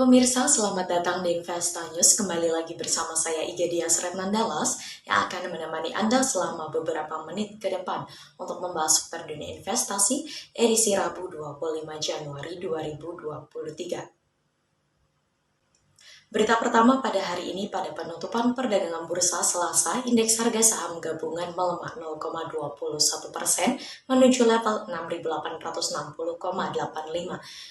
pemirsa, selamat datang di Investa News. Kembali lagi bersama saya Iga Dias Retnandalas yang akan menemani Anda selama beberapa menit ke depan untuk membahas seputar dunia investasi edisi Rabu 25 Januari 2023. Berita pertama pada hari ini, pada penutupan perdagangan bursa Selasa, indeks harga saham gabungan melemah 0,21% menuju level 6.860,85.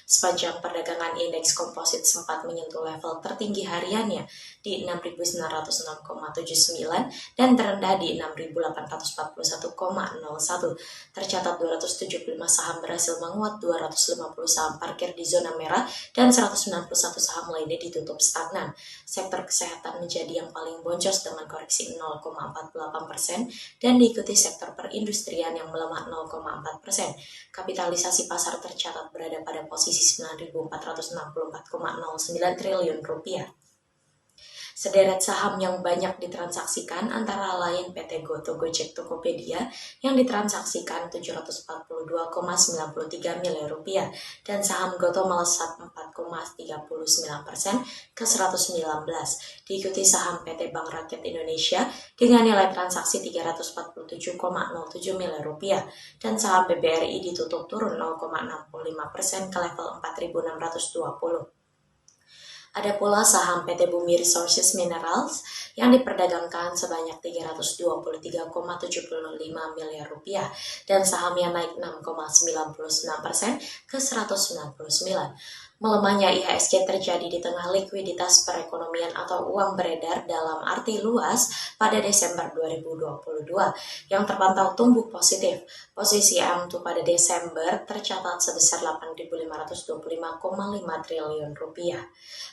Sepanjang perdagangan, indeks komposit sempat menyentuh level tertinggi hariannya di 6.906,79 dan terendah di 6.841,01. Tercatat 275 saham berhasil menguat, 250 saham parkir di zona merah, dan 191 saham lainnya ditutup stagnan. Sektor kesehatan menjadi yang paling boncos dengan koreksi 0,48% dan diikuti sektor perindustrian yang melemah 0,4%. Kapitalisasi pasar tercatat berada pada posisi 9.464,09 triliun rupiah. Sederet saham yang banyak ditransaksikan antara lain PT Goto Gojek Tokopedia yang ditransaksikan 742,93 miliar rupiah dan saham Goto melesat 4,39% ke 119. Diikuti saham PT Bank Rakyat Indonesia dengan nilai transaksi 347,07 miliar rupiah dan saham BBRI ditutup turun 0,65% ke level 4.620. Ada pula saham PT Bumi Resources Minerals yang diperdagangkan sebanyak 323,75 miliar rupiah dan sahamnya naik 6,99% ke 199. Melemahnya IHSG terjadi di tengah likuiditas perekonomian atau uang beredar dalam arti luas pada Desember 2022 yang terpantau tumbuh positif. Posisi M2 pada Desember tercatat sebesar 8.525,5 triliun rupiah.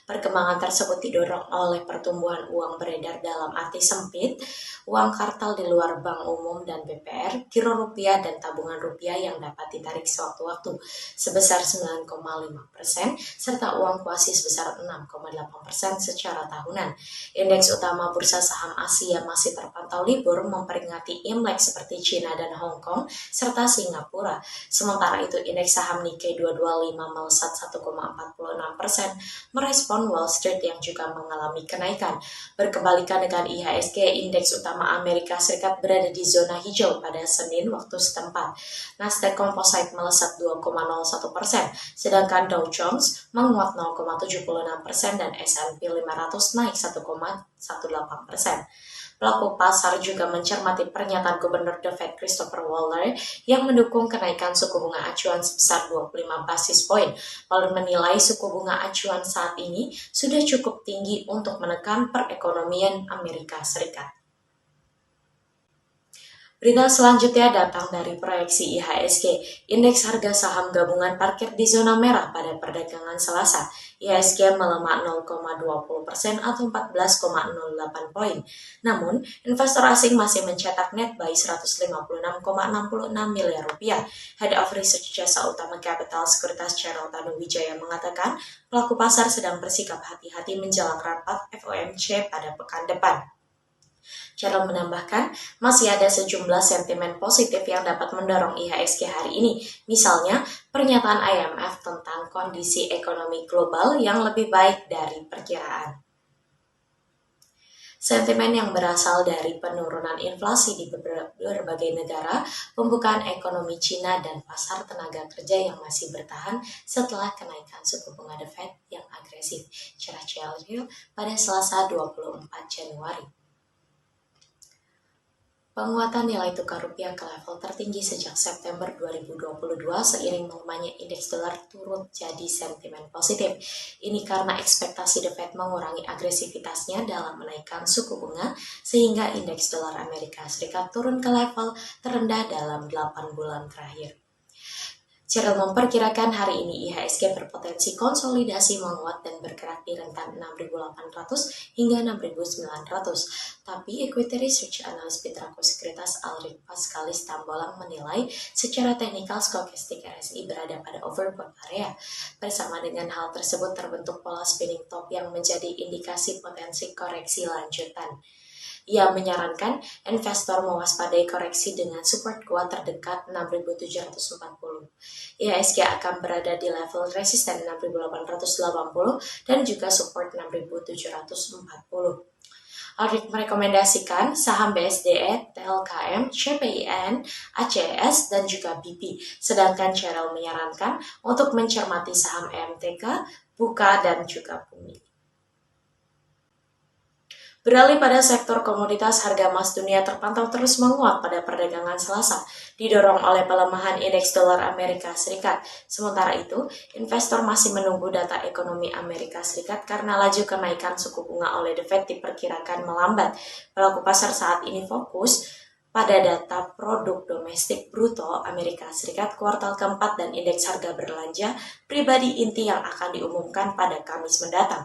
Perkembangan tersebut didorong oleh pertumbuhan uang beredar dalam arti sempit, uang kartal di luar bank umum dan BPR, giro rupiah dan tabungan rupiah yang dapat ditarik sewaktu-waktu sebesar 9,5%, serta uang kuasi sebesar 6,8% secara tahunan. Indeks utama bursa saham Asia masih terpantau libur memperingati Imlek seperti China dan Hong Kong, serta Singapura. Sementara itu, indeks saham Nikkei 225 melesat 1,46%, merespon Wall Street yang juga mengalami kenaikan. Berkebalikan dengan IHSG, indeks utama Amerika Serikat berada di zona hijau pada Senin waktu setempat. Nasdaq Composite melesat 2,01%, sedangkan Dow Jones menguat 0,76% dan S&P 500 naik 1,18%. Pelaku pasar juga mencermati pernyataan Gubernur The Fed Christopher Waller yang mendukung kenaikan suku bunga acuan sebesar 25 basis poin. Waller menilai suku bunga acuan saat ini sudah cukup tinggi untuk menekan perekonomian Amerika Serikat. Berita selanjutnya datang dari proyeksi IHSG. Indeks harga saham gabungan parkir di zona merah pada perdagangan Selasa. IHSG melemah 0,20% atau 14,08 poin. Namun, investor asing masih mencetak net buy 156,66 miliar rupiah. Head of Research Jasa Utama Capital Sekuritas Cheryl Tanuwijaya mengatakan pelaku pasar sedang bersikap hati-hati menjelang rapat FOMC pada pekan depan. Cheryl menambahkan, masih ada sejumlah sentimen positif yang dapat mendorong IHSG hari ini. Misalnya, pernyataan IMF tentang kondisi ekonomi global yang lebih baik dari perkiraan. Sentimen yang berasal dari penurunan inflasi di berbagai negara, pembukaan ekonomi Cina, dan pasar tenaga kerja yang masih bertahan setelah kenaikan suku bunga The Fed yang agresif. Cerah Cheryl pada Selasa 24 Januari. Penguatan nilai tukar rupiah ke level tertinggi sejak September 2022 seiring melemahnya indeks dolar turut jadi sentimen positif. Ini karena ekspektasi The Fed mengurangi agresivitasnya dalam menaikkan suku bunga sehingga indeks dolar Amerika Serikat turun ke level terendah dalam 8 bulan terakhir. Cheryl memperkirakan hari ini IHSG berpotensi konsolidasi menguat dan bergerak di rentan 6.800 hingga 6.900. Tapi Equity Research Analyst Pitraco Sekuritas Alrik Paskalis Tambolang menilai secara teknikal stokastik RSI berada pada overbought area. Bersama dengan hal tersebut terbentuk pola spinning top yang menjadi indikasi potensi koreksi lanjutan. Ia menyarankan investor mewaspadai koreksi dengan support kuat terdekat 6.740. IHSG akan berada di level resisten 6.880 dan juga support 6.740. Audit merekomendasikan saham BSDE, TLKM, CPIN, ACS, dan juga BP. Sedangkan Cheryl menyarankan untuk mencermati saham EMTK, Buka, dan juga Bumi. Beralih pada sektor komoditas, harga emas dunia terpantau terus menguat pada perdagangan Selasa, didorong oleh pelemahan indeks dolar Amerika Serikat. Sementara itu, investor masih menunggu data ekonomi Amerika Serikat karena laju kenaikan suku bunga oleh The Fed diperkirakan melambat. Pelaku pasar saat ini fokus pada data produk domestik bruto Amerika Serikat kuartal keempat dan indeks harga belanja pribadi inti yang akan diumumkan pada Kamis mendatang.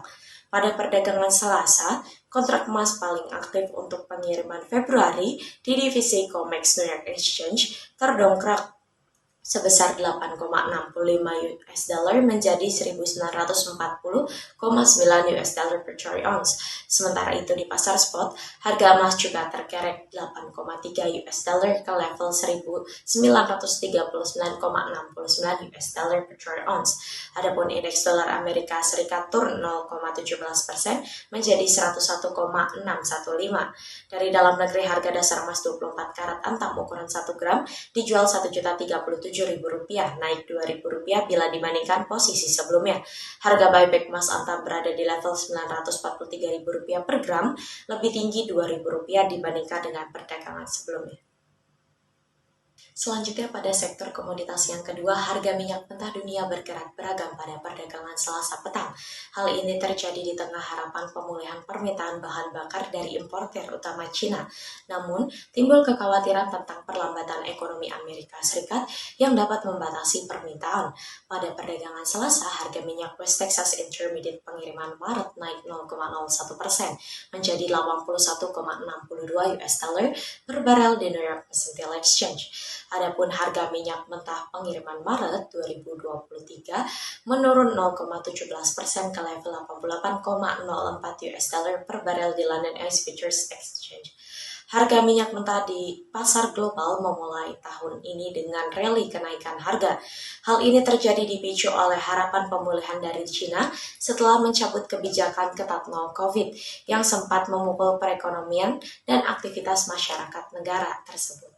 Pada perdagangan Selasa, kontrak emas paling aktif untuk pengiriman Februari di divisi COMEX New York Exchange terdongkrak sebesar 8,65 US dollar menjadi 1.940,9 US dollar per troy ounce. Sementara itu di pasar spot, harga emas juga terkerek 8,3 US dollar ke level 1.939,69 US dollar per troy ounce. Adapun indeks dolar Amerika Serikat turun 0,17% menjadi 101,615. Dari dalam negeri, harga dasar emas 24 karat antam ukuran 1 gram dijual Rp1.037.000, naik Rp2.000 bila dibandingkan posisi sebelumnya. Harga buyback emas antam berada di level Rp943.000 per gram, lebih tinggi Rp2.000 dibandingkan dengan perdagangan sebelumnya. Selanjutnya pada sektor komoditas yang kedua, harga minyak mentah dunia bergerak beragam pada perdagangan Selasa petang. Hal ini terjadi di tengah harapan pemulihan permintaan bahan bakar dari importer utama Cina. Namun, timbul kekhawatiran tentang perlambatan ekonomi Amerika Serikat yang dapat membatasi permintaan. Pada perdagangan Selasa, harga minyak West Texas Intermediate pengiriman Maret naik 0,01% menjadi 81,62 US dollar per barel di New York Mercantile Exchange. Adapun harga minyak mentah pengiriman Maret 2023 menurun 0,17% ke level 88,04 US dollar per barel di London Ice Futures Exchange. Harga minyak mentah di pasar global memulai tahun ini dengan rally kenaikan harga. Hal ini terjadi dipicu oleh harapan pemulihan dari Cina setelah mencabut kebijakan ketat nol COVID yang sempat memukul perekonomian dan aktivitas masyarakat negara tersebut.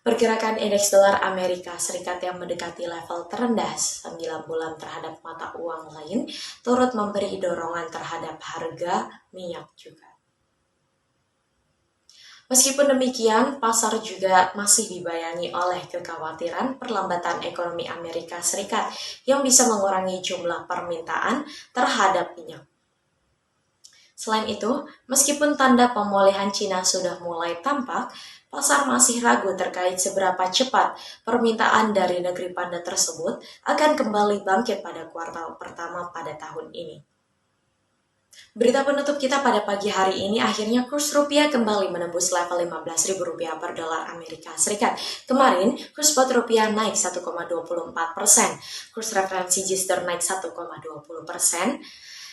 Pergerakan indeks dolar Amerika Serikat yang mendekati level terendah 9 bulan terhadap mata uang lain turut memberi dorongan terhadap harga minyak juga. Meskipun demikian, pasar juga masih dibayangi oleh kekhawatiran perlambatan ekonomi Amerika Serikat yang bisa mengurangi jumlah permintaan terhadap minyak. Selain itu, meskipun tanda pemulihan Cina sudah mulai tampak, pasar masih ragu terkait seberapa cepat permintaan dari negeri panda tersebut akan kembali bangkit pada kuartal pertama pada tahun ini. Berita penutup kita pada pagi hari ini, akhirnya kurs rupiah kembali menembus level Rp15.000 per dolar Amerika Serikat. Kemarin, kurs spot rupiah naik 1,24%, kurs referensi G-Star naik 1,20%.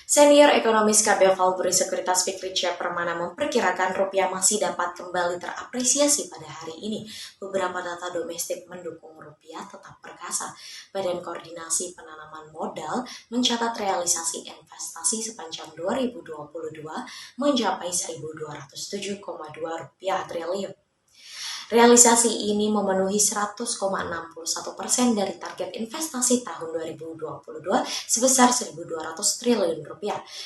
Senior ekonomis KB Valbury Sekuritas Fikri C. Permana memperkirakan rupiah masih dapat kembali terapresiasi pada hari ini. Beberapa data domestik mendukung rupiah tetap perkasa. Badan Koordinasi Penanaman Modal mencatat realisasi investasi sepanjang 2022 mencapai Rp1.207,2 triliun. Realisasi ini memenuhi 100,61% dari target investasi tahun 2022 sebesar Rp1.200 triliun.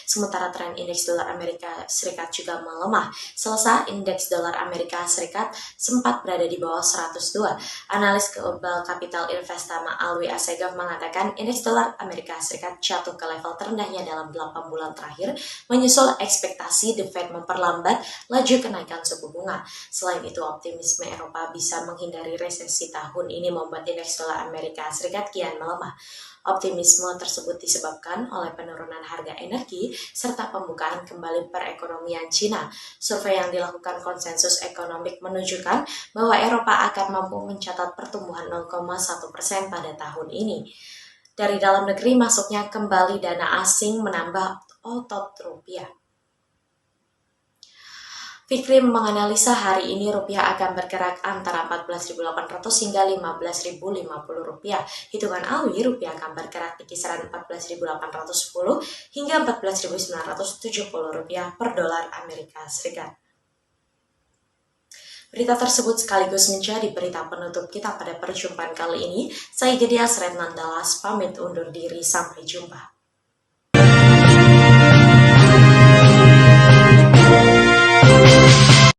Sementara tren indeks dolar Amerika Serikat juga melemah. Selasa, indeks dolar Amerika Serikat sempat berada di bawah 102. Analis Global Capital Investama Alwi Assegaf mengatakan indeks dolar Amerika Serikat jatuh ke level terendahnya dalam 8 bulan terakhir, menyusul ekspektasi The Fed memperlambat laju kenaikan suku bunga. Selain itu, optimisme Eropa bisa menghindari resesi tahun ini membuat indeks dolar Amerika Serikat kian melemah. Optimisme tersebut disebabkan oleh penurunan harga energi serta pembukaan kembali perekonomian Cina. Survei yang dilakukan Konsensus Ekonomik menunjukkan bahwa Eropa akan mampu mencatat pertumbuhan 0,1% pada tahun ini. Dari dalam negeri masuknya kembali dana asing menambah otot rupiah. Fikri menganalisa hari ini rupiah akan bergerak antara 14.800 hingga 15.050 rupiah. Hitungan Awi, rupiah akan bergerak di kisaran 14.810 hingga 14.970 rupiah per dolar Amerika Serikat. Berita tersebut sekaligus menjadi berita penutup kita pada perjumpaan kali ini. Saya Gedia Sretnandalas pamit undur diri, sampai jumpa.